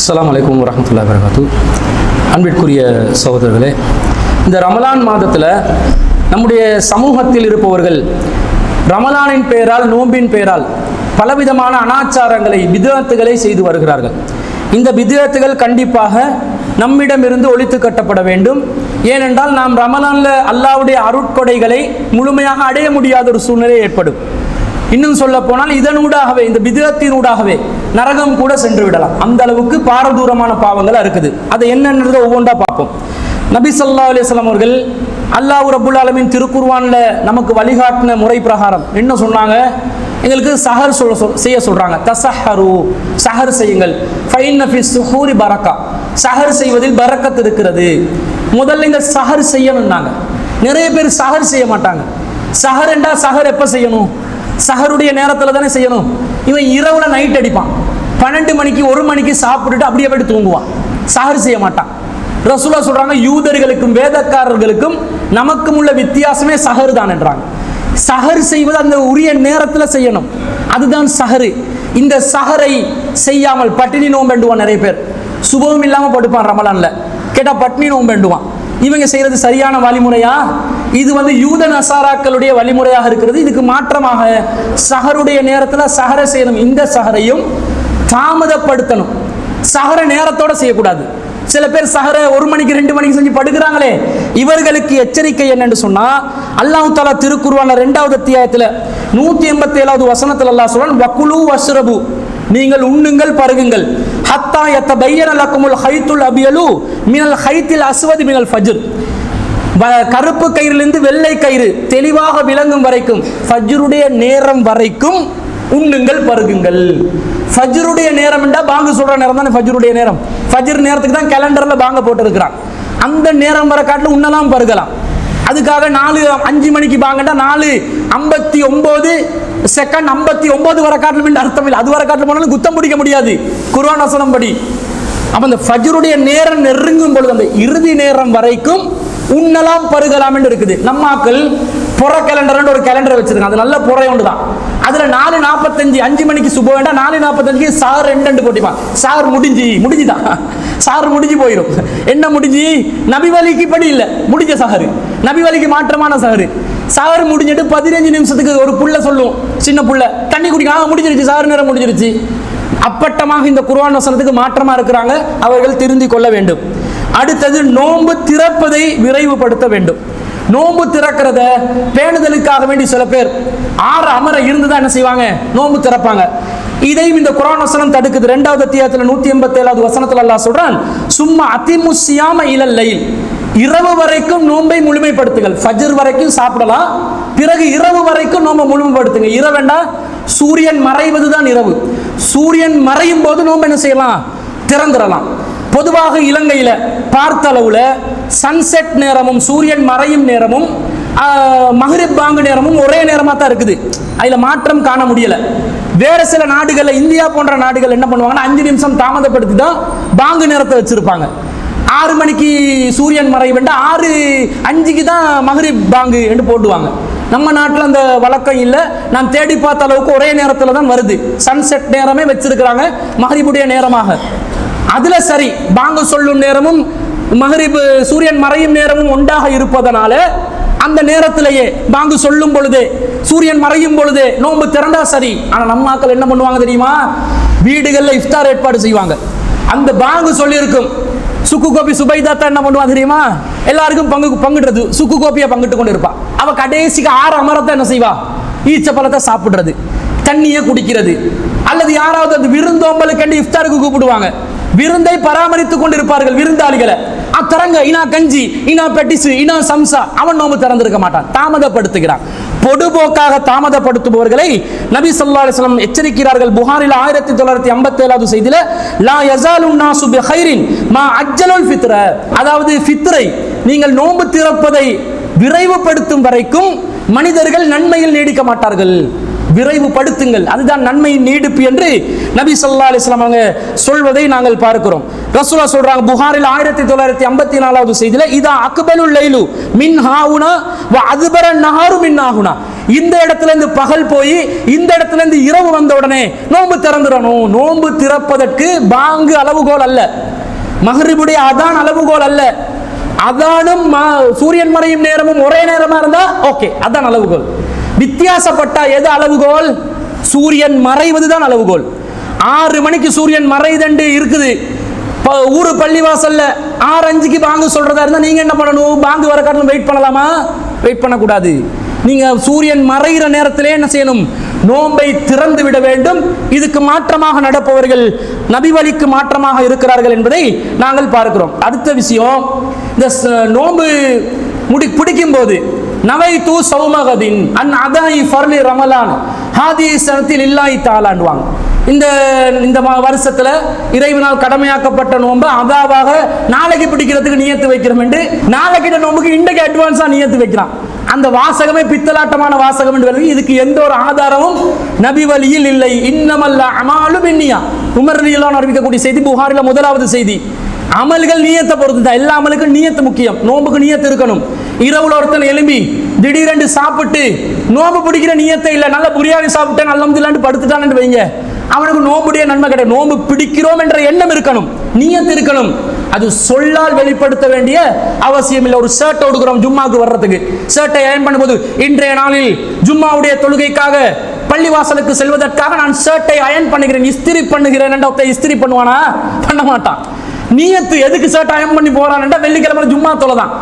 அஸ்ஸலாமு அலைக்கும் வரஹ்மத்துல்லாஹி வபரகாத்துஹு. அன்பிற்குரிய சகோதரர்களே, இந்த ரமலான் மாதத்தில் நம்முடைய சமூகத்தில் இருப்பவர்கள் ரமலானின் பெயரால், நோம்பின் பெயரால் பலவிதமான அனாச்சாரங்களை, பித்அத்துகளை செய்து வருகிறார்கள். இந்த பித்அத்துகள் கண்டிப்பாக நம்மிடமிருந்து ஒழித்து கட்டப்பட வேண்டும். ஏனென்றால் நாம் ரமலானில் அல்லாஹ்வுடைய அருட்கொடைகளை முழுமையாக அடைய முடியாத ஒரு சூழ்நிலை ஏற்படும். இன்னும் சொல்ல போனால் இதனூடாகவே, இந்த பித்அத்தினூடாகவே நரகம் கூட சென்று விடலாம். அந்த அளவுக்கு பாரதூரமான பாவங்கள் இருக்குது. அதை என்னன்றதை ஒவ்வொன்றா பார்ப்போம். நபி ஸல்லல்லாஹு அலைஹி வஸல்லம் அவர்கள் அல்லாஹ் ரப்புல் ஆலமீன் திருக்குர்ஆன்ல நமக்கு வழிகாட்டின முறை பிரகாரம் என்ன சொன்னாங்க? எங்களுக்கு சஹர் செய்ய சொல்றாங்க. தஸஹரு, சஹர் செய்யுங்கள். ஃபைன்ன ஃபி ஸுஹூரி பரக்கா, சஹர் செய்வதில் பரக்கத் இருக்கிறது. முதல்ல இந்த சஹர் செய்யணும்னாங்க. நிறைய பேர் சஹர் செய்ய மாட்டாங்க. சஹர் என்றா சஹர் எப்போ செய்யணும்? சஹருடைய நேரத்தில் தானே செய்யணும். இவன் இரவுல நைட் அடிப்பான், 12 மணிக்கு 1 மணிக்கு சாப்பிட்டுட்டு அப்படியே போய்ட்டு தூங்குவான். சஹர் செய்ய மாட்டான். ரசூலுல்லாஹ் சொல்றாங்க, யூதர்களுக்கும் வேதக்காரர்களுக்கும் நமக்கும் உள்ள வித்தியாசமே சஹர் தான் என்றாங்க. சஹர் செய்வது அந்த உரிய நேரத்தில் செய்யணும், அதுதான் சஹரு. இந்த சஹரை செய்யாமல் பட்டினி நோம்பெண்டுவான். நிறைய பேர் சுபம் இல்லாமல் படுப்பான் ரமலான்ல. கேட்டால் பட்டினி நோம்பெண்டுவான். இவங்க செய்யறது சரியான வழிமுறையா? இது யூத நசாராக்களுடைய வழிமுறையாக இருக்கிறது. இதுக்கு மாற்றமாக சஹருடைய நேரத்தில் சஹரை செய்யணும். இந்த சஹரையும் தாமதப்படுத்தணும். சஹரை நேரத்தோட செய்யக்கூடாது. சில பேர் சஹரை 1 மணிக்கு 2 மணிக்கு செஞ்சு படுக்கிறாங்களே, இவர்களுக்கு எச்சரிக்கை என்னன்னு சொன்னா, அல்லாஹ் தஆலா திருக்குர்ஆன்ல 2வது அத்தியாயத்தில் 187வது வசனத்தில் அல்லாஹ் சொல்றான், வக்குலு வஷ்ரபு, நீங்கள் உண்ணுங்கள் பருகுங்கள், ஹத்தா யத்தபையன லக்குமுல் ஹைத்துல் அபியலு மினல் ஹைத்தில் அஸ்வதி மினல் ஃபஜ்ர், கருப்பு கயிறிலிருந்து வெள்ளை கயிறு தெளிவாக விளங்கும் வரைக்கும், ஃபஜ்ருடைய நேரம் வரைக்கும் உண்ணுங்கள் பருகுங்கள். ஃபஜ்ருடைய நேரம் என்றா பாங்கு சொல்ற நேரம் தானே ஃபஜ்ருடைய நேரம். ஃபஜ்ர் நேரத்துக்கு தான் கேலண்டர்ல பாங்க போட்டு இருக்கிறான். அந்த நேரம் வர காட்டில் உண்ணலாம் பருகலாம். அதுக்காக 4:05 மணிக்கு பாங்கண்டா 4:59 செகண்ட் 59 வர காட்டிலும் அர்த்தம் இல்லை. அது வர காட்டில் போனாலும் குத்தம் பிடிக்க முடியாது குர்ஆன் வசனம் படி. அப்ப அந்த ஃபஜ்ருடைய நேரம் நெருங்கும் பொழுது அந்த இறுதி நேரம் வரைக்கும் உண்ணலாம் பருகலாம் என்று இருக்குது. நம்மாக்கள் புற கேலண்டர் ஒரு கேலண்டர் வச்சிருக்காங்க. அது நல்ல புறை ஒன்று தான். அதுல 4:45 5 மணிக்கு சுப வேண்டாம், 4:45 சார் 2 போட்டிப்பான். சார் முடிஞ்சுதான், சார் முடிஞ்சு போயிடும். என்ன முடிஞ்சு? நபி வழிக்கு படி இல்லை, முடிஞ்ச சஹரு, நபி வழிக்கு மாற்றமான சஹரு. சார் முடிஞ்சிட்டு 15 நிமிஷத்துக்கு ஒரு புள்ள சொல்லும், சின்ன புள்ள, தண்ணி குடிக்க முடிஞ்சிருச்சு, சார் நேரம் முடிஞ்சிருச்சு. அப்பட்டமாக இந்த குர்ஆன் வசனத்துக்கு மாற்றமா இருக்கிறாங்க. அவர்கள் திருந்திக் கொள்ள வேண்டும். அடுத்தது, நோன்பு திறப்பதை விரைவுபடுத்த வேண்டும். நோன்பு திறக்கிறத பேணுதலுக்காக வேண்டி சில பேர் 6 அமர இருந்துதான் என்ன செய்வாங்க? நோன்பு திறப்பாங்க. இதையும் இந்த குர்ஆன் வசனம் தடுக்குது. 2வது அத்தியாயத்தில் 187வது வசனத்தில் அல்லாஹ் சொல்றான், சும்மா அதிமு ஸியாம இலல் லைல், இரவு வரைக்கும் நோன்பை முழுமைப்படுத்துங்கள். ஃபஜ்ர் வரைக்கும் சாப்பிடலாம், பிறகு இரவு வரைக்கும் நோன்பை முழுமைப்படுத்துங்க. இரவெண்டா சூரியன் மறைவது தான் இரவு. சூரியன் மறையும் போது நோன்பு என்ன செய்யலாம்? திறந்துடலாம். பொதுவாக இலங்கையில் பார்த்த அளவுல சன்செட் நேரமும் சூரியன் மறையும் நேரமும் மஹ்ரிப் பாங்கு நேரமும் ஒரே நேரமாக தான் இருக்குது. அதில் மாற்றம் காண முடியலை. வேறு சில நாடுகளில், இந்தியா போன்ற நாடுகள் என்ன பண்ணுவாங்கன்னா 5 நிமிஷம் தாமதப்படுத்தி தான் பாங்கு நேரத்தை வச்சிருப்பாங்க. 6 மணிக்கு சூரியன் மறைவுண்டா 6:05 தான் மஹ்ரிப் பாங்கு என்று போட்டுவாங்க. நம்ம நாட்டில் அந்த வழக்கம் இல்லை. நான் தேடி பார்த்த அளவுக்கு ஒரே நேரத்தில் தான் வருது. சன்செட் நேரமே வச்சிருக்கிறாங்க மஹ்ரிபுடைய நேரமாக. அதுல சரி, பாங்கு சொல்லும் நேரமும் மஹ்ரிப் சூரியன் மறையும் நேரமும் ஒன்றாக இருப்பதனால அந்த நேரத்திலேயே பாங்கு சொல்லும் பொழுதே, சூரியன் மறையும் பொழுதே நோன்பு திறந்தா சரி. ஆனா நம்ம ஆட்கள் என்ன பண்ணுவாங்க தெரியுமா? வீடுகளில் இஃப்தார் ஏற்பாடு செய்வாங்க. அந்த பாங்கு சொல்லி இருக்கும். சுக்கு கோப்பி சுபைதாத்தா என்ன பண்ணுவா தெரியுமா? எல்லாருக்கும் பங்கிடுறது, சுக்கு கோப்பியை பங்கிட்டு கொண்டு இருப்பா. அவ கடைசிக்கு 6 அமரத்தை என்ன செய்வா? ஈச்சப்பழத்தை சாப்பிடுறது, தண்ணியை குடிக்கிறது. அல்லது யாராவது அந்த விருந்தோம்பலுக்கு இஃப்தாருக்கு கூப்பிடுவாங்க. விருந்தை பராமரித்துக் கொண்டிருப்பார்கள் விருந்தாளிகளை. அத்தரங்க இனா கஞ்சி, இனா பெட்டிசு, இனா சம்சா, அவன் நோம்பு திறந்திருக்க மாட்டான், தாமதப்படுத்துகிறான். பொடுபோக்காக தாமதப்படுத்துபவர்களை நபி ஸல்லல்லாஹு அலைஹி வஸல்லம் எச்சரிக்கிறார்கள். புகாரில் 1957வது செய்தியில, லா யஸாலுன் நாசு பிகைரின் மா அஜ்ஜலுல் ஃபித்ர, அதாவது ஃபித்ரை, நீங்கள் நோன்பு திறப்பதை விரைவுபடுத்தும் வரைக்கும் மனிதர்கள் நன்மையில் நீடிக்க மாட்டார்கள். விரைவுபடுத்துங்கள், அதுதான் நன்மையின் நீடிப்பு என்று நபி ஸல்லல்லாஹு அலைஹி வஸல்லம் அவங்க சொல்வதை நாங்கள் பார்க்கிறோம். ரசூலுல்லாஹ் சொல்றாங்க புகாரில் 1954வது செய்தியில, இதா அக்பலுல் லைலு மின் ஹாவுனா வ அத்பர நஹாரு மின் ஹாவுனா, இந்த இடத்துல இருந்து பகல் போய் இந்த இடத்துல இருந்து இரவு வந்த உடனே நோன்பு திறந்துடணும். நோன்பு திறப்பதற்கு பாங்கு அளவுகோல் அல்ல, மக்ரிபுடைய அதான் அளவுகோல் அல்ல. அதானும் சூரியன் மறையும் நேரமும் ஒரே நேரமா இருந்தா ஓகே, அதான் அளவுகோல். வித்தியாசப்பட்டா எது அளவுகோல்? சூரியன் மறைவதுதான் அளவுகோல். 6 மணிக்கு சூரியன் மறைதண்டு இருக்குது, ஊரு பள்ளிவாசல்ல 6:05க்கு பாங்கு சொல்றதா இருந்தா நீங்க என்ன பண்ணணும்? பாங்கு வர காரணம் வெயிட் பண்ணலாமா? வெயிட் பண்ணக்கூடாது. நீங்க சூரியன் மறைகிற நேரத்திலே என்ன செய்யணும்? நோன்பை திறந்து விட வேண்டும். இதுக்கு மாற்றமாக நடப்பவர்கள் நபி வழிக்கு மாற்றமாக இருக்கிறார்கள் என்பதை நாங்கள் பார்க்கிறோம். அடுத்த விஷயம், இந்த நோன்பு பிடிக்கும் போது நவைத்து சௌமகதின் அன் அதாயி ஃபர்லி ரமலான் ஹாதி சனத்தில் இல்லாஹி தஆலான்வாங்க. இந்த வருஷத்துல இறைவனால் கடமையாக்கப்பட்ட நோன்பு அதாவாக நாளைக்கு பிடிக்கிறதுக்கு நியத்து வைக்கிறோம் என்று நாளைக்கு நோன்புக்கு இன்றைக்கு அட்வான்ஸா நியத்து வைக்கிறான். அந்த வாசகமே பித்தலாட்டமான வாசகம் என்று வருது. இதுக்கு எந்த ஒரு ஆதாரமும் நபி வழியில் இல்லை. இன்னமல் அமாலு பின்னியா, உமர் ரலியல்லாஹு அறிவிக்கக்கூடிய செய்தி, புகாரில 1வது செய்தி. அமல்கள் நியத்தை பொறுத்து தான். எல்லா அமலுக்கும் நியத்து முக்கியம். நோன்புக்கு நியத்து இருக்கணும். இரவுல ஒருத்தன் எழும்பி திடீரென்று சாப்பிட்டு நோன்பு பிடிக்கிற நியத்தை இல்லை, நல்ல பிரியாணி சாப்பிட்டேன் அல்ஹம்துலில்லாஹ் படுத்துட்டான்னு வைங்க, அவனுக்கு நோம்புடைய நன்மை கிடையாது. நோன்பு பிடிக்கிறோம் என்ற எண்ணம் இருக்கணும், நியத்து இருக்கணும். அது சொல்லால் வெளிப்படுத்த வேண்டிய அவசியம் இல்லை. ஒரு ஷர்ட் கொடுக்கிறோம் ஜும்மாக்கு வர்றதுக்கு, ஷர்ட்டை அயர்ன் பண்ணும்போது இன்றைய நாளில் ஜும்மாவுடைய தொழுகைக்காக பள்ளிவாசலுக்கு செல்வதற்காக நான் ஷர்ட்டை அயர்ன் பண்ணுகிறேன், இஸ்திரி பண்ணுகிறேன் என்ற ஒருத்தன் இஸ்திரி பண்ணுவானா? பண்ண மாட்டான். நியத்து எதுக்கு ஷர்ட் அயர்ன் பண்ணி போறான்? வெள்ளிக்கிழமை ஜும்மா தொலைதான்.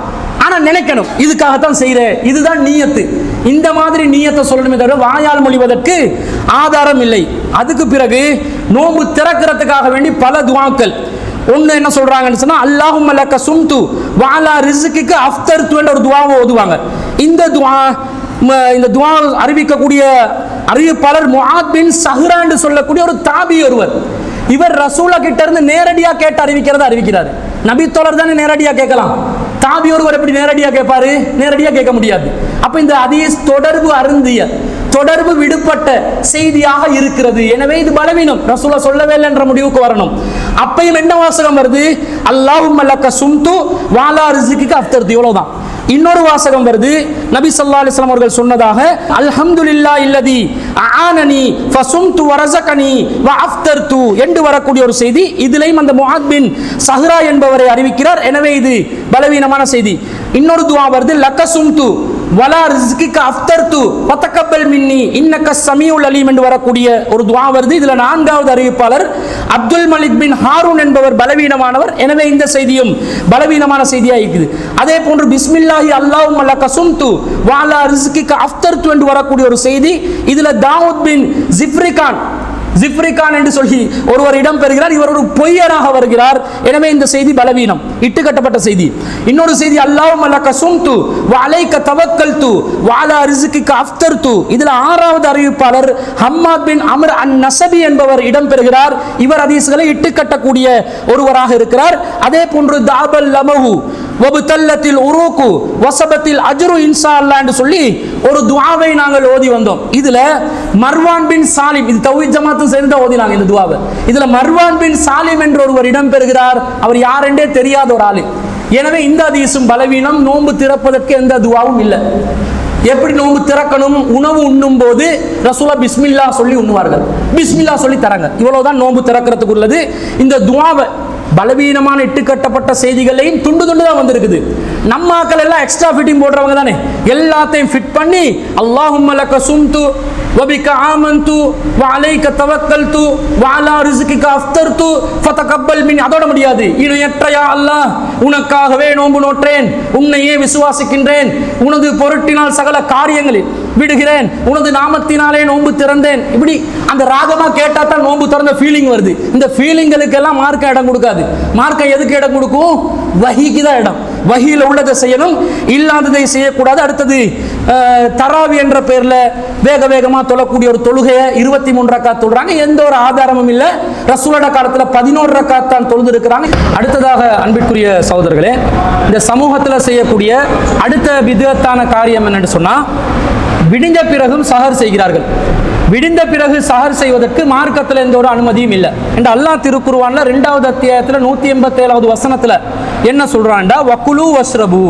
ஆனா நினைக்கணும் இதுக்காகத்தான் செய்யறேன், இதுதான் நியத்து. இந்த மாதிரி நியத்தை சொல்லணுமே தவிர வாயால் மொழிவதற்கு ஆதாரம் இல்லை. அதுக்கு பிறகு நோன்பு திறக்கிறதுக்காக வேண்டி பல துஆக்கள். ஒன்று என்ன சொல்றாங்கன்னு சொன்னா, அல்லாஹும்ம லக்க சும்து வஅலா ரிஸ்கிக அஃப்தர்து என்ற ஒரு துஆவை ஓதுவாங்க. இந்த துஆ அறிவிக்கக்கூடிய அறிவிப்பாளர் முஆத் பின் ஸஹ்ரா என்று சொல்லக்கூடிய ஒரு தாபி ஒருவர். இவர் ரசூலா கிட்ட இருந்து நேரடியா கேட்டு அறிவிக்கிறார். நபி தோழர் தானே நேரடியா கேட்கலாம், தாபி ஒருவர் எப்படி நேரடியா கேட்பாரு? நேரடியா கேட்க முடியாது. அப்ப இந்த ஹதீஸ் தொடர்பு விடுபட்ட செய்தியாக இருக்கிறது. எனவே இது பலவீனம், ரசூலா சொல்லவே இல்லை என்ற முடிவுக்கு வரணும். அப்பையும் என்ன வாசகம் வருது? அல்லாஹும்ம லக்க சும்து வஅலா ரிஸ்கிக அஃப்தர்து, இவ்வளவுதான். இன்னொரு வாசகம் வருது, நபி ஸல்லல்லாஹு அலைஹி வஸல்லம் அவர்கள் சொன்னதாக, அல்ஹம்துலில்லாஹி அல்லதி அஆனனி ஃபஸும்து வரஸகனி வஅஃப்தர்து என்று வரக்கூடிய ஒரு செய்தி. இதிலேயும் அந்த முஆத் பின் ஸஹ்ரா என்பவரை அறிவிக்கிறார். எனவே இது பலவீனமான செய்தி. இன்னொரு துஆ வருது, லக்க சும்து வலா ரிஸ்கிக அஃப்தர்து வதகப்பல் மின்னி இன்னக ஸமீஉல் அலீம் என்று வரக்கூடிய ஒரு துஆ வருது. இதுல 4வது அறிவிப்பாளர் அப்துல் மலிக் பின் ஹாரூன் என்பவர் பலவீனமானவர். எனவே இந்த செய்தியும் பலவீனமான செய்தியாக இருக்குது. அதே போன்று பிஸ்மில்லாஹி அல்லாஹும்ம லக்க சும்து வஅலா ரிஸ்கிக அஃப்தர்து என்று வரக்கூடிய ஒரு செய்தி. இதுல தாவூத் பின் ஜிப்ரிகான் என்று சொல்லி ஒருவர் இடம் பெறுகிறார். இவர் ஒரு பொய்யராக வருகிறார். எனவே இந்த செய்தி பலவீனம், இட்டுக்கட்டப்பட்ட செய்தி. இன்னொரு செய்தி, அல்லாஹும்ம லக்க சும்து வ அலைக தவக்கல்து வ அலா ரிஸ்கிக அஃப்தர்து. இதுல 6வது அறிவிப்பாளர் ஹம்மாத் பின் அம்ர் அன்-நஸபி என்பவர் இடம் பெறுகிறார். இவர் ஹதீஸ்களை இட்டுக்கட்டக்கூடிய ஒருவராக இருக்கிறார். அதே போன்று தாபல் லமஹு வபுதல்லத்தில் உரூகு வஸபத்தில் அஜ்ரு இன்ஷா அல்லாஹ் என்று சொல்லி ஒரு துஆவை நாங்கள் ஓதி வந்தோம். இதுல மர்வான் பின் சாலிம், இது தௌஹீத் ஜமாத்தும் சேர்ந்து ஓதினாங்க இந்த துஆவை. இதுல மர்வான் பின் சாலிம் என்ற ஒருவர் இடம் பெறுகிறார். அவர் யார் என்றே தெரியாத ஒரு ஆளு. எனவே இந்த ஹதீஸும் பலவீனம். நோன்பு திறப்பதற்கு எந்த துஆவும் இல்லை. எப்படி நோன்பு திறக்கணும்? உணவு உண்ணும் போது ரசூலா பிஸ்மில்லா சொல்லி உண்ணுவார்கள், பிஸ்மில்லா சொல்லி தராங்க. இவ்வளவுதான் நோன்பு திறக்கிறதுக்கு உள்ளது. இந்த துஆவை பலவீனமான இட்டுக்கட்டப்பட்ட செய்திகளையும் துண்டு தான் வந்திருக்குது. நம்ம ஆக்கள் எல்லாம் எக்ஸ்ட்ரா ஃபிட்டிங் போடுறவங்க தானே, எல்லாத்தையும் ஃபிட் பண்ணி அல்லாஹும்ம லக்க சும்து வபிக ஆமன்து வ அலைக தவக்கல்து வ அலா ரிஸ்கிக அஃப்தர்து ஃபதகப்பல் மின்னி, அதோட முடியாது. இணையற்ற யா அல்லாஹ், உனக்காகவே நோன்பு நோற்றேன், உன்னையே விசுவாசிக்கின்றேன், உனது பொருட்டினால் சகல காரியங்களில் விடுகிறேன், உனது நாமத்தினாலே நோன்பு திறந்தேன். இப்படி அந்த ராகமா கேட்டா தான் நோன்பு திறந்த ஃபீலிங் வருது. இந்த ஃபீலிங்களுக்கு எல்லாம் மார்க்க இடம் கொடுக்காது. மார்க்க எதுக்கு இடம் கொடுக்கும்? வஹீக்கு தான் இடம். வஹீல உள்ளதை செய்யணும், இல்லாததை செய்யக்கூடாது. அடுத்தது தராவி என்ற பேர்ல வேகமா தொழக்கூடிய ஒரு தொழுகையை 23 ரக்காத் தொழுறாங்க. எந்த ஒரு ஆதாரமும் இல்லை. ரசூலுல்லாஹ் காலத்துல 11 ரக்காத் தான் தொழுது இருக்கிறாங்க. அடுத்ததாக அன்பிற்குரிய சகோதரர்களே, இந்த சமூகத்தில் செய்யக்கூடிய அடுத்த விதத்தான காரியம் என்னன்னு சொன்னா, விடிஞ்ச பிறகும் சஹர் செய்கிறார்கள். விடிந்த பிறகு சஹர் செய்வதற்கு மார்க்கத்தில் எந்த ஒரு அனுமதியும் இல்லை என்று அல்லாஹ் திருக்குர்ஆன்ல 2வது அத்தியாயத்தில் 187வது வசனத்தில் என்ன சொல்றான்டா, வக்குலு வஸ்ரபு,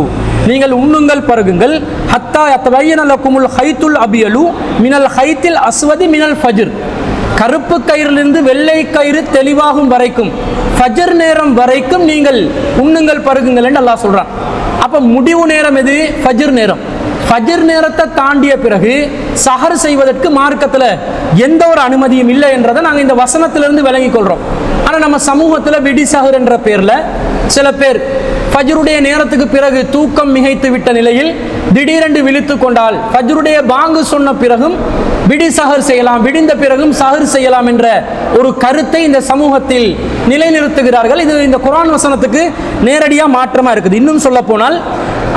நீங்கள் உண்ணுங்கள் பருகுங்கள், ஹத்தா யத்தபையன லக்குமுல் ஹைத்துல் அபியலு மினல் ஹைத்தில் அஸ்வதி மினல் ஃபஜ்ர், கருப்பு கயிறிலிருந்து வெள்ளை கயிறு தெளிவாகும் வரைக்கும், ஃபஜ்ர் நேரம் வரைக்கும் நீங்கள் உண்ணுங்கள் பருகுங்கள் என்று அல்லாஹ் சொல்றான். அப்ப முடிவு நேரம் எது? ஃபஜ்ர் நேரம். ஃபஜ்ர் நேரத்தை தாண்டிய பிறகு சஹர் செய்வதற்கு மார்க்கத்தில் எந்த ஒரு அனுமதியும் இல்லை என்றதை நாங்கள் இந்த வசனத்திலிருந்து விளங்கிக் கொள்றோம். ஆனால் நம்ம சமூகத்தில் விடி சஹர் என்ற பேரில் சில பேர் ஃபஜ்ருடைய நேரத்துக்கு பிறகு தூக்கம் மிகைத்து விட்ட நிலையில் திடீரென்று விழித்து கொண்டால் ஃபஜ்ருடைய பாங்கு சொன்ன பிறகும் விடி சஹர் செய்யலாம், விடிந்த பிறகும் சஹர் செய்யலாம் என்ற ஒரு கருத்தை இந்த சமூகத்தில் நிலைநிறுத்துகிறார்கள். இது இந்த குர்ஆன் வசனத்துக்கு நேரடியாக மாற்றமாக இருக்குது. இன்னும் சொல்ல போனால்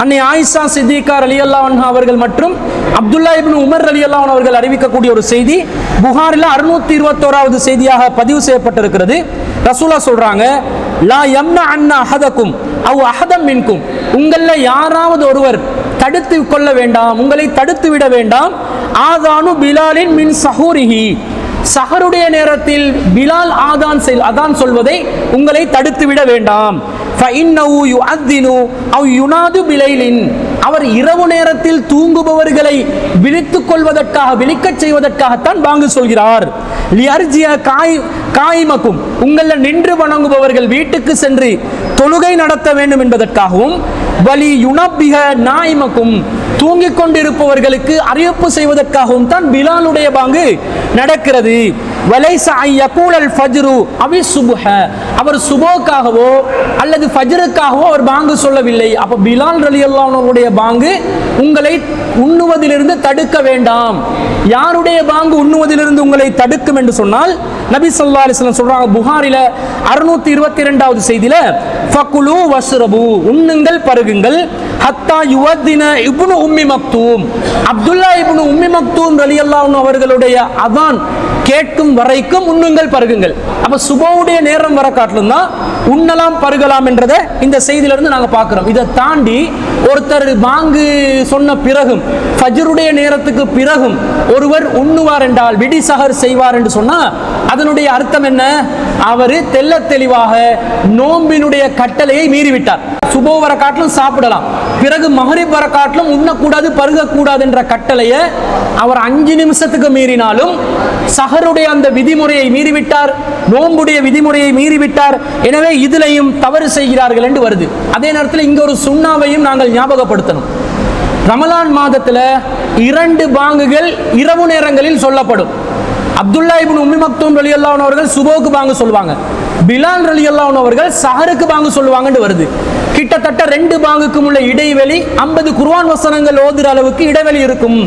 அன்னை ஆயிஷா சித்திகா ரலியல்லாஹு அன்ஹா அவர்கள் மற்றும் அப்துல்லா இப்னு உமர் ரலியல்லாஹு அன்ஹு அவர்கள் அறிவிக்கக்கூடிய ஒரு செய்தி புகாரில் 621வது செய்தியாக பதிவு செய்யப்பட்டிருக்கிறது. ரசூலா சொல்றாங்க, லா யம்னா அன்னா அஹதக்கும் அவ் அஹதம் மின்கும், உங்கள யாராவது ஒருவர் தடுத்து கொள்ள வேண்டாம், உங்களை தடுத்து விட வேண்டாம், ஆதானு பிலாலின் மின் சஹூரிஹி, சஹருடைய நேரத்தில் பிலால் அதான் சொல்வதை உங்களை தடுத்து விட வேண்டாம். ஃபஇன்னஹு யுஅத்தினு அவ் யுனாது பிலைலின், அவர் இரவு நேரத்தில் தூங்குபவர்களை விழித்துக் கொள்வதற்காக, விழிக்கச் செய்வதற்காகத்தான் பாங்கு சொல்கிறார். லியர்ஜிய காயிமக்கும், உங்கள நின்று வணங்குபவர்கள் வீட்டுக்கு சென்று தொழுகை நடத்த வேண்டும் என்பதற்காகவும், வலி யுனப்பிக நாயிமக்கும், தூங்கிக் கொண்டிருப்பவர்களுக்கு அறிவிப்பு செய்வதற்காகவும் தான் பிலாலுடைய பாங்கு நடக்கிறது. வலைஸ ஐயகூலல் ஃபஜ்ரு அவி சுப்ஹ, அவர் சுபோக்காகவோ அல்லது ஃபஜ்ருக்காகவோ அவர் பாங்கு சொல்லவில்லை. அப்ப பிலால் ரலியல்லாஹு அன்ஹுடைய பாங்கு உங்களை உண்ணுவதிலிருந்து தடுக்க வேண்டாம். யாருடைய பாங்கு உண்ணுவதிலிருந்து உங்களை தடுக்கும் என்று சொன்னால் நபி ஸல்லல்லாஹு அலைஹி வஸல்லம் சொல்றாங்க புகாரில 622வது செய்தியில, ஃபகுலு வஸ்ரபு, உண்ணுங்கள் பருகுங்கள், ஹத்தா யுவத்தின இப்னு உம்மி மக்தூம், அப்துல்லா இப்னு உம்மி மக்தூம் ரலியல்லாஹு அன்ஹு அவர்களுடைய அதான் கேட்கும் வரைக்கும் உண்ணுங்கள் பருகுங்கள். அப்ப சுபவுடைய நேரம் வர காட்டிலும் தான் உண்ணலாம் பருகலாம் என்றதை இந்த செய்தியிலிருந்து நாங்கள் பார்க்கிறோம். இதை தாண்டி ஒருத்தர் பாங்கு சொன்ன பிறகும் ஃபஜ்ருடைய நேரத்துக்கு பிறகும் ஒருவர் உண்ணுவார் என்றால், விடி சஹர் செய்வார் என்று சொன்னா அதனுடைய அர்த்தம் என்ன? அவர் தெல்ல தெளிவாக நோம்பினுடைய கட்டளையை மீறிவிட்டார். சுபோ வர காட்டிலும் சாப்பிடலாம், பிறகு மஹரிப் வர காட்டிலும் உண்ணக்கூடாது பருகக்கூடாது என்ற கட்டளையை அவர் 5 நிமிஷத்துக்கு மீறினாலும் சஹருடைய அந்த விதிமுறையை மீறிவிட்டார், நோம்புடைய விதிமுறையை மீறிவிட்டார். எனவே இதிலையும் தவறு செய்கிறார்கள் என்று வருது. அதே நேரத்தில் இங்க ஒரு சுண்ணாவையும் நாங்கள் ஞாபகப்படுத்தணும். ரமலான் மாதத்தில் 2 பாங்குகள் இரவு நேரங்களில் சொல்லப்படும். அப்துல்லா இப்னு உம்மி மக்தூம் ரலியல்லாஹு அன்ஹு அவர்கள் சுபோக்கு பாங்கு சொல்லுவாங்க, பிலால் ரலியல்லாஹு அன்ஹு அவர்கள் சஹருக்கு பாங்கு சொல்லுவாங்கன்னு வருது. கிட்டத்தட்ட 2 பாங்குக்கும் உள்ள இடைவெளி 50 குர்ஆன் வசனங்கள் ஓதுற அளவுக்கு இடைவெளி இருக்கும்.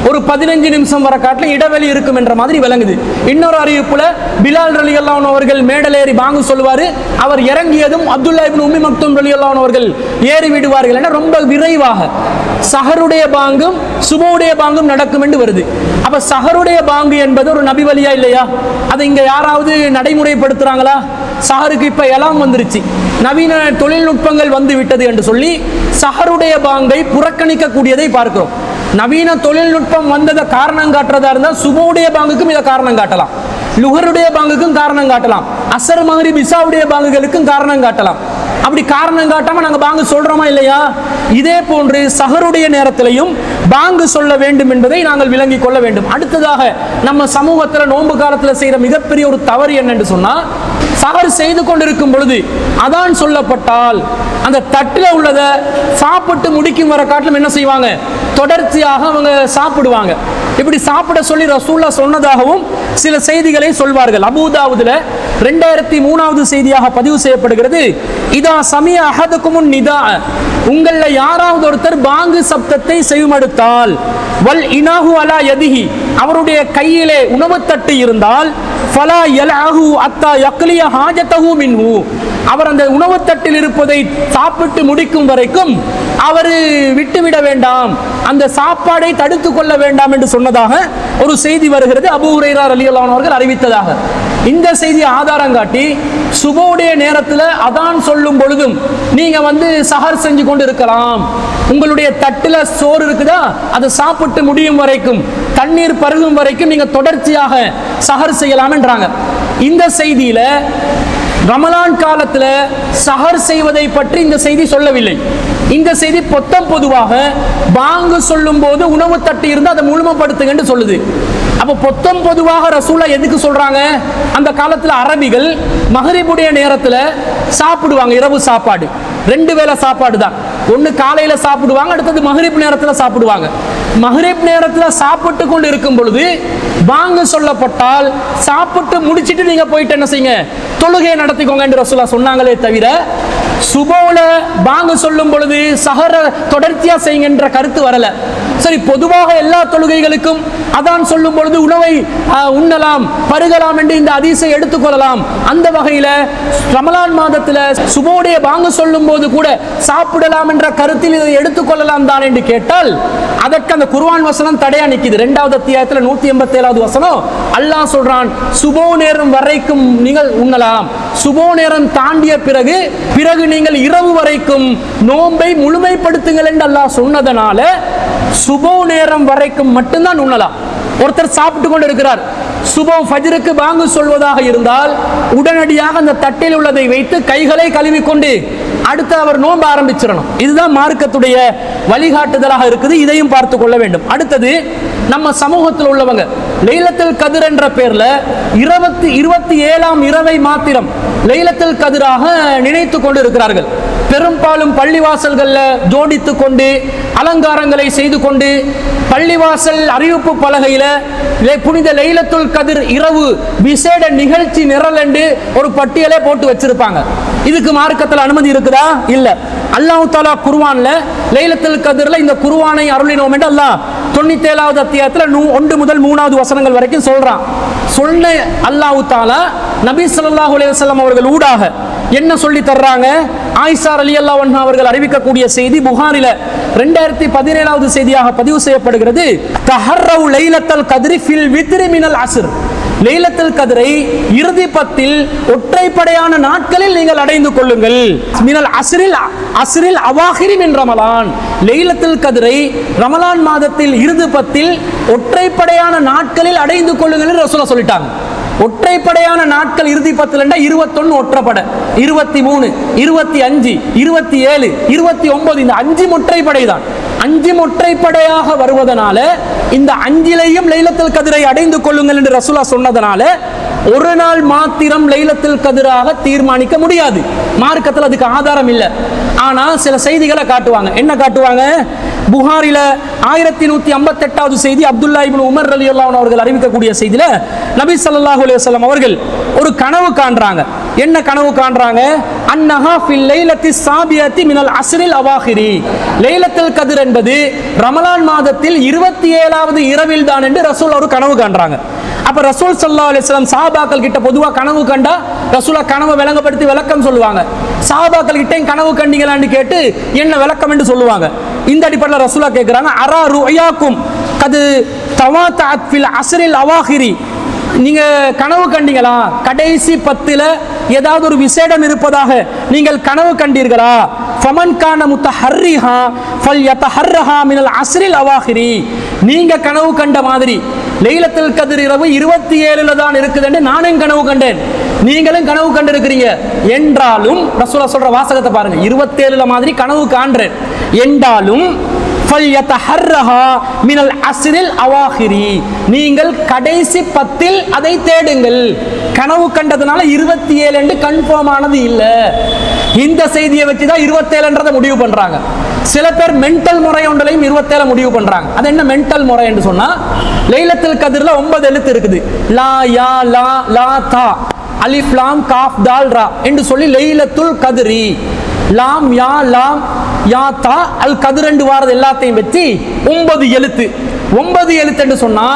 ஒரு 15 நிமிஷம் வர காட்டில் இடைவெளி இருக்கும் என்ற மாதிரி விளங்குது. இன்னொரு அறிவிப்புல பிலால் ரலியல்லாஹு அன்ஹு அவர்கள் மேடலேறி பாங்கு சொல்லுவாரு, அவர் இறங்கியதும் அப்துல்லா இப்னு உம்மி மக்தூம் ரலியல்லாஹு அன்ஹு அவர்கள் ஏறி விடுவார்கள் என ரொம்ப விரைவாக சஹருடைய பாங்கும் சுபோடைய பாங்கும் நடக்கும் என்று வருது. அப்ப சஹருடைய பாங்கு என்பது ஒரு நபி வழியா இல்லையா? அதை இங்க யாராவது நடைமுறைப்படுத்துறாங்களா? சஹருக்கு இப்ப எல்லாம் வந்துருச்சு, நவீன தொழில்நுட்பங்கள் வந்து விட்டது என்று சொல்லி சஹருடைய பாங்கை புறக்கணிக்க கூடியதை பார்க்கிறோம். நவீன தொழில்நுட்பம் வந்ததை காரணம் காட்டுறதா இருந்தால் சுபோடைய பாங்குக்கும் இதை காரணம் காட்டலாம், லுஹருடைய பாங்குக்கும் காரணம் காட்டலாம், அசர் மஹ்ரிப் இஷாவுடைய பாங்குகளுக்கும் காரணம் காட்டலாம். அப்படி காரணம் காட்டாம நாங்க பாங்கு சொல்றோமா இல்லையா? இதே போன்று சஹருடைய நேரத்திலையும் பாங்கு சொல்ல வேண்டும் என்பதை நாங்கள் விளங்கிக் கொள்ள வேண்டும். அடுத்ததாக நம்ம சமூகத்தில் நோன்பு காலத்தில் செய்யற மிகப்பெரிய ஒரு தவறு என்னன்னு சொன்னா, சஹர் செய்து கொண்டிருக்கும் பொழுது அதான் சொல்லப்பட்டால் அந்த தட்டில் உள்ளதை சாப்பிட்டு முடிக்கும் வர காட்டிலும் என்ன செய்வாங்க, தொடர்ச்சியாக அவங்க சாப்பிடுவாங்க. இப்படி சாப்பிட சொல்லி ரசூல்லா சொன்னதாகவும் சில செய்திகளை சொல்வார்கள். அபூதாவுதுல 2003வது செய்தியாக பதிவு செய்யப்படுகிறது, இதா சமிய அஹதுகுமுன் நிதா, உங்கள யாராவது ஒருத்தர் பாங்கு சப்தத்தை செவிமடுத்தால், வல் இனாஹு அலா யதிஹி, அவருடைய கையிலே உணவு தட்டு இருந்தால், ஃபலா யல்அஹு அத்தா யக்லிய ஹாஜதஹு மின்ஹு, அவர் அந்த உணவு தட்டில் இருப்பதை சாப்பிட்டு முடிக்கும் வரைக்கும் அவர் விட்டுவிட வேண்டாம், அந்த சாப்பாடை தடுத்து கொள்ள வேண்டாம் என்று சொன்னதாக ஒரு செய்தி வருகிறது. அபூ ஹுரைரா ரலியல்லாஹு அன்ஹு அவர்கள் அறிவித்ததாக. இந்த செய்தி ஆதாரம் காட்டி சுபோடைய நேரத்தில் அதான் சொல்லும் பொழுதும் நீங்க சஹர் செஞ்சு கொண்டு இருக்கலாம். உங்களுடைய தட்டுல சோறு இருக்குதா, அதை சாப்பிட்டு முடியும் வரைக்கும், தண்ணீர் பருகும் வரைக்கும் நீங்க தொடர்ச்சியாக சஹர் செய்யலாம் என்றாங்க. இந்த செய்தியில ரமலான் காலத்தில் சஹர் செய்வதை பற்றி இந்த செய்தி சொல்லவில்லை. இந்த செய்தி பொதுவாக பாங்கு சொல்லும் போது உணவு தட்டு இருந்து அதை முழுமைப்படுத்துங்கன்னு சொல்லுது. அப்போ பொதுவாக ரசூலா எதுக்கு சொல்றாங்க? அந்த காலத்தில் அரபிகள் மகரிபுடைய நேரத்தில் சாப்பிடுவாங்க. இரவு சாப்பாடு 2 வேளை சாப்பாடு தான். ஒன்று காலையில சாப்பிடுவாங்க, அடுத்தது மகரிப் நேரத்தில் சாப்பிடுவாங்க. மகரிப் நேரத்தில் சாப்பிட்டு கொண்டு இருக்கும் பொழுது பாங்கு சொல்லப்பட்டால் சாப்பிட்டு முடிச்சிட்டு நீங்க போயிட்டு என்ன செய்யுங்க, தொழுகையை நடத்திக்கோங்க என்று ரசூலா சொன்னாங்களே தவிர சுபோல பாங்கு சொல்லும் பொழுது சஹர தொடர்ச்சியா செய்யுங்கன்ற கருத்து வரல. சரி, பொதுவாக எல்லா தொழுகைகளுக்கும் அதான் சொல்லும் பொழுது உணவை உண்ணலாம் பருகலாம் என்று இந்த ஹதீஸை எடுத்துக்கொள்ளலாம். அந்த வகையில ரமலான் மாதத்தில் சுபோடைய பாங்கு சொல்லும் போது கூட சாப்பிடலாம் என்ற கருத்தில் இதை எடுத்துக்கொள்ளலாம் தான் என்று கேட்டால் அதற்கு அந்த குர்ஆன் வசனம் தடையா நிக்குது. 2வது அத்தியாயத்தில் 187வது வசனம் அல்லாஹ் சொல்றான், சுபோ நேரம் வரைக்கும் நீங்கள் உண்ணலாம், சுபோ நேரம் தாண்டிய பிறகு நீங்கள் இரவு வரைக்கும் நோன்பை முழுமைப்படுத்துங்கள் என்று அல்லாஹ் சொன்னதனால சுபோ நேரம் வரைக்கும் மட்டும்தான் உண்ணலாம். ஒருத்தர் சாப்பிட்டு கொண்டு இருக்கிறார், சுபோ ஃபஜ்ருக்கு பாங்கு சொல்வதாக இருந்தால் உடனடியாக அந்த தட்டில் உள்ளதை வைத்து கைகளை கழுவிக்கொண்டு அடுத்து அவர் நோன்பு ஆரம்பிச்சிடணும். இதுதான் மார்க்கத்துடைய வழிகாட்டுதலாக இருக்குது. இதையும் பார்த்து கொள்ள வேண்டும். அடுத்தது, நம்ம சமூகத்தில் உள்ளவங்க லைலத்துல் கத்ர் என்ற பேர்ல 27ஆம் இரவை மாத்திரம் லைலத்துல் கத்ராக நினைத்து கொண்டு இருக்கிறார்கள். பெரும்பாலும் பள்ளிவாசல்கள்ல ஜோடித்து கொண்டு அலங்காரங்களை செய்து கொண்டு பள்ளிவாசல் அறிவிப்பு பலகையில புனித லைலத்துல் கத்ர் இரவு விசேட நிகழ்ச்சி நிரல் என்று ஒரு பட்டியலை போட்டு வச்சிருப்பாங்க. இதுக்கு மார்க்கத்தில் அனுமதி இருக்குதா? இல்ல. அல்லாஹ் தஆலா குர்ஆன்ல லைலத்துல் கத்ர்ல இந்த குர்ஆனை அருளினோம் என்று அல்லாஹ் 97வது அத்தியாயத்தில் 1 முதல் 3வது வசனங்கள் வரைக்கும் சொல்றான். சொன்ன அல்லாஹ் தஆலா நபி ஸல்லல்லாஹு அலைஹி வஸல்லம் அவர்கள் ஊடாக என்ன சொல்லி தர்றாங்க? ஆயிஷா ரலியல்லாஹு அன்ஹா அவர்கள் அறிவிக்கக்கூடிய செய்தி புகாரில 2017வது செய்தியாக பதிவு செய்யப்படுகிறது. தஹர்ரவு லைலத்துல் கத்ரி ஃபில் வித்ரி மினல் அஸ்ர். லைலத்துல் கத்ரை இறுதி 10 ஒற்றைப்படையான நாட்களில் நீங்கள் அடைந்து கொள்ளுங்கள். மினல் அஸ்ரில் அவாஹிரி மின் ரமலான். லைலத்துல் கத்ரை ரமலான் மாதத்தில் இறுதி 10 ஒற்றைப்படையான நாட்களில் அடைந்து கொள்ளுங்கள் என்று ரசூலுல்லாஹ் சொல்லிட்டாங்க. ஒற்றைப்படையான நாட்கள் இறுதி 10 21 ஒற்றைப்படை, 23, 25, 27, 29 இந்த 5 ஒற்றைப்படை தான். 5 ஒற்றைப்படையாக வருவதனால இந்த 5லையும் லைலத்துல் கத்ரை அடைந்து கொள்ளுங்கள் என்று ரசூலுல்லாஹ் சொன்னதனால ஒரு நாள் மாத்திரம் லைலத்துல் கத்ராக தீர்மானிக்க முடியாது. மார்க்கத்தில் அதுக்கு ஆதாரம் இல்லை. ஆனா சில செய்திகளை காட்டுவாங்க. என்ன காட்டுவாங்க? புகாரில 1158வது செய்தி அப்துல்லா இப்னு உமர் ரலியல்லாஹு அன்ஹு அவர்கள் அறிவிக்கக்கூடிய செய்தியில நபி ஸல்லல்லாஹு அலைஹி வஸல்லம் அவர்கள் ஒரு கனவு காண்றாங்க. என்ன கனவு காண்றாங்க? அன்னஹா ஃபில் லைலத்தி சாபியத்தி மினல் அஸ்ரில் அவாஹிரி. லைலத்துல் கத்ர் என்பது ரமலான் மாதத்தில் 27வது இரவில் தான் என்று ரசூல் ஒரு கனவு காண்றாங்க. அப்ப ரசூல் ஸல்லல்லாஹு அலைஹி வஸல்லம் சஹாபாக்கள் கிட்ட பொதுவா கனவு கண்டா ரசூலா கனவை விளங்கப்படுத்தி விளக்கம் சொல்லுவாங்க. சஹாபாக்கள் கிட்ட கனவு கண்டீங்களான்னு கேட்டு என்ன விளக்கம் என்று சொல்லுவாங்க. இந்த அடிப்படையில் ரசூலா கேட்கிறாங்க, அரா ருயாக்கும் கது தவாத்தஅத் ஃபில் அஸ்ரில் அவாஹிரி. நீங்க கனவு கண்டீங்களா? கடைசி 10ல ஏதாவது ஒரு விசேடம் இருப்பதாக நீங்கள் கனவு கண்டீர்களா? ஃபமன் கான முத்தஹர்ரிஹா ஃபல்யதஹர்ரஹா மினல் அஸ்ரில் அவாஹிரி. நீங்க கனவு கண்ட மாதிரி லைலத்துல் கத்ர் இரவு 27ல தான் இருக்குது என்று நானும் கனவு கண்டேன், நீங்களும் கனவு கண்டிருக்கிறீங்க என்றாலும் ரசூலுல்லாஹ் சொல்ற வாசகத்தை பாருங்க. 27ல மாதிரி கனவு காண்றேன் என்றாலும் மினல் அஸ்ரில் அவாஹிரி, நீங்கள் கடைசி 10ல் அதை தேடுங்கள். கனவு கண்டதுனால 27 என்று கன்ஃபார்ம் ஆனது இல்ல. இந்த செய்தியை வச்சு தான் 27ன்றதை முடிவு பண்றாங்க. சில பேர் மென்டல் முறை ஒன்றையும் 27 முடிவு பண்றாங்க. அது என்ன மென்டல் முறை என்று சொன்னா, லைலத்துல் கத்ர்ல 9 எழுத்து இருக்குது. லா யா லா லா தா அலிஃப் லாம் காஃப் தால் ரா என்று சொல்லி லைலத்துல் கத்ரி, லாம் யா லாம் யா தா அல் கத்ர் என்று வாரது எல்லாத்தையும் வச்சு 9 எழுத்து. 9 எழுத்து என்று சொன்னா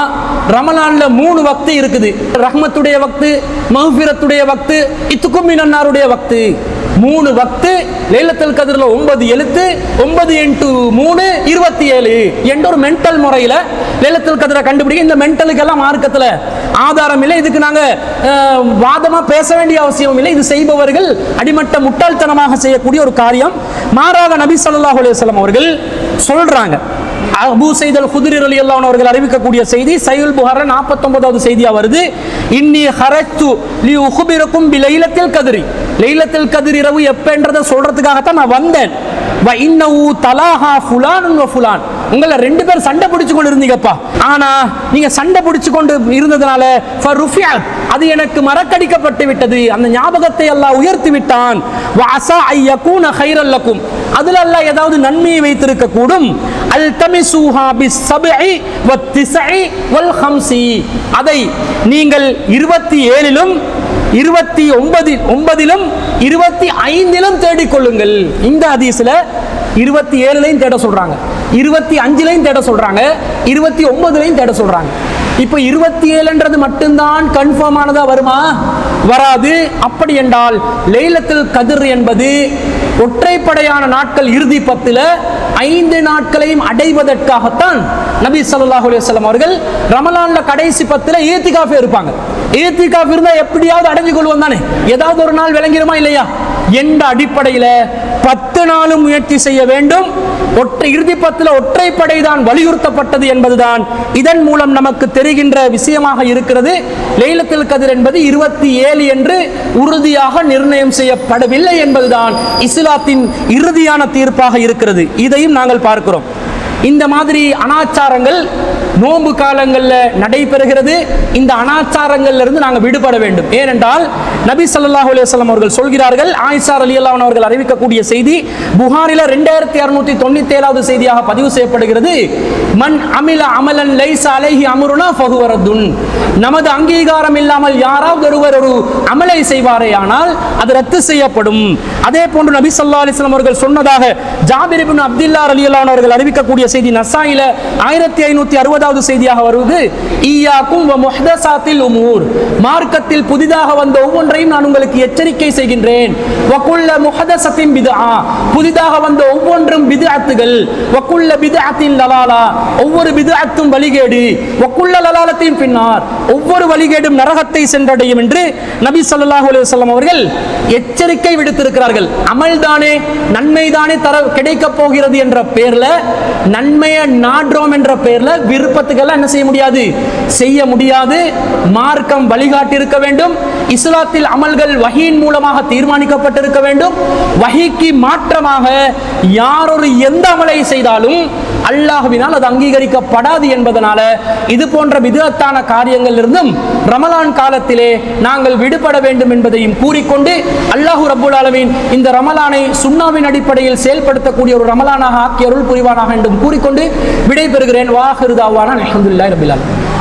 ரமலான்ல 3 வக்து இருக்குது. ரஹ்மத்துடைய வக்து, மஃபிரத்துடைய வக்து, இத்துக்கும் மினன்னாருடைய வக்து. 3 வக்து, லைலத்துல் கத்ர்ல 9 எழுத்து, 9 × 3 27 என்ற ஒரு மென்டல் முறையில் லைலத்துல் கத்ரை கண்டுபிடிக்க. இந்த மென்டலுக்கெல்லாம் மார்க்கத்தில் ஆதாரம் இல்லை. இதுக்கு நாங்க வாதமா பேச வேண்டிய அவசியம் இல்லை. இது செய்பவர்கள் அடிமட்ட முட்டாள்தனமாக செய்யக்கூடிய ஒரு காரியம். மாறாக நபி ஸல்லல்லாஹு அலைஹி வஸல்லம் அவர்கள் சொல்றாங்க. அபூ சயீத் அல்-குத்ரி ரலியல்லாஹு அன்ஹு அவர்கள் அறிவிக்கக்கூடிய செய்தி சஹீஹுல் புகாரில 49வது செய்தியா வருது. இன்னி ஹரஜ்து லி உக்பிருக்கும் பி லைலத்துல் கத்ரி. லைலத்துல் கத்ர் இரவு எப்பன்றதை சொல்றதுக்காக தான் நான் வந்தேன். வ இன்னஹு தலாஹா ஃபுலான் வ ஃபுலான். உங்கள 2 பேர் சண்டை பிடிச்சு கொண்டு இருந்தீங்கப்பா. ஆனா நீங்க சண்டை பிடிச்சு கொண்டு இருந்ததனால ஃபருஃபியத், அது எனக்கு மறக்கடிக்கப்பட்டு விட்டது. அந்த ஞாபகத்தை அல்லாஹ் உயர்த்தி விட்டான். வ அஸா அய்யகூன கைரல் லக்கும், அதுல அல்லாஹ் ஏதாவது நன்மையை வைத்திருக்க கூடும். அல் தமிசுஹா பிஸ்-சப்இ வத்-திஸ்இ வல்-ஹம்ஸி, அதை நீங்கள் 27லும் 29லும் 25லும் தேடிக்கொள்ளுங்கள். இந்த ஹதீஸ்ல 27லையும் தேட சொல்றாங்க, 25லையும் தேட சொல்றாங்க, 29லையும் தேட சொல்றாங்க. இப்போ 27ன்றது மட்டும்தான் கன்ஃபார்ம் ஆனதா வருமா? வராது. அப்படி என்றால் லைலத்துல் கத்ர் என்பது ஒற்றைப்படையான நாட்கள் இறுதி 10ல 5 நாட்களையும் அடைவதற்காகத்தான் நபி ஸல்லல்லாஹு அலைஹி வஸல்லம் அவர்கள் ரமலான்ல கடைசி 10ல ஈத்திகாஃப் இருப்பாங்க. ஈத்திகாஃப் இருந்தா எப்படியாவது அடைஞ்சு கொள்வோம் தானே, ஏதாவது ஒரு நாள் விளங்கிருமா இல்லையா என்ற அடிப்படையில 10 நாளும் முயற்சி செய்ய வேண்டும். இறுதி 10ல ஒற்றைப்படை தான் வலியுறுத்தப்பட்டது என்பதுதான் இதன் மூலம் நமக்கு தெரிகின்ற விஷயமாக இருக்கிறது. லைலத்துல் கத்ர் என்பது 27 என்று உறுதியாக நிர்ணயம் செய்யப்படவில்லை என்பதுதான் இஸ்லாத்தின் இறுதியான தீர்ப்பாக இருக்கிறது. இதையும் நாங்கள் பார்க்கிறோம். இந்த மாதிரி அனாச்சாரங்கள் நோன்பு காலங்களில் நடைபெறுகிறது. இந்த அனாச்சாரங்கள்ல இருந்து நாங்கள் விடுபட வேண்டும். ஏனென்றால் நபி ஸல்லல்லாஹு அலைஹி வஸல்லம் அவர்கள் சொல்கிறார்கள். ஆயிஷா ரலியல்லாஹு அன்ஹா அவர்கள் அறிவிக்கக்கூடிய செய்தி புகாரில 2697வது செய்தியாக பதிவு செய்யப்படுகிறது. மன் அமில அமலன் லைஸ அலைஹி அம்ருனா ஃபஹுவ ரத்துன். நமது அங்கீகாரம் இல்லாமல் யாராவது ஒருவர் ஒரு அமலை செய்வாரே ஆனால் அது ரத்து செய்யப்படும். அதே போன்று நபி ஸல்லல்லாஹு அலைஹி வஸல்லம் அவர்கள் சொன்னதாக ஜாபிர் இப்னு அப்துல்லாஹ் ரலியல்லாஹு அன்ஹு அவர்கள் அறிவிக்கக்கூடிய செய்தி நசாயில 1560வது செய்தியாக வருவது. ஈயாக்கும் வ முஹ்தஸாத்தில் உமூர், மார்க்கத்தில் புதிதாக வந்த ஒவ்வொன்றையும் நான் உங்களுக்கு எச்சரிக்கை செய்கின்றேன். வ குல்ல முஹ்தஸத்தின் பித்ஆ, புதிதாக வந்த ஒவ்வொன்றும் பித்அத்துகள். வ குல்ல பித்அத்தின் லலாலா, ஒவ்வொரு பித்அத்தும் வழிகேடு. வ குல்ல லலாலத்தின் பின்னார், ஒவ்வொரு வழிகேடும் நரகத்தை சென்றடையும் என்று நபி ஸல்லல்லாஹு அலைஹி வஸல்லம் அவர்கள் எச்சரிக்கை விடுத்திருக்கிறார்கள். அமல் தானே, நன்மை தானே கிடைக்க போகிறது என்ற பெயர்ல, நன்மையை நாடுறோம் என்ற பெயர்ல விருப்பத்துக்கெல்லாம் என்ன செய்ய முடியாது, செய்ய முடியாது. மார்க்கம் வழிகாட்டி இருக்க வேண்டும். இஸ்லாத்தில் அமல்கள் வஹீயின் மூலமாக தீர்மானிக்கப்பட்டிருக்க வேண்டும். வஹீக்கு மாற்றமாக யாரொரு எந்த அமலை செய்தாலும் அல்லாஹ்வினால் அது அங்கீகரிக்கப்படாது என்பதனால இது போன்ற பித்அத்தான காரியங்கள் இருந்தும் ரமலான் காலத்திலே நாங்கள் விடுபட வேண்டும் என்பதையும் கூறிக்கொண்டு அல்லாஹ் ரப்பல் ஆலமீன் இந்த ரமலானை சுன்னாவின் அடிப்படையில் செயல்படுத்தக்கூடிய ஒரு ரமலானாக ஆக்கி அருள் புரிவானாக என்றும் கூறிக்கொண்டு விடைபெறுகிறேன். வாஹிரு தாவானா அல்ஹம்துலில்லாஹி ரப்பில் ஆலமீன்.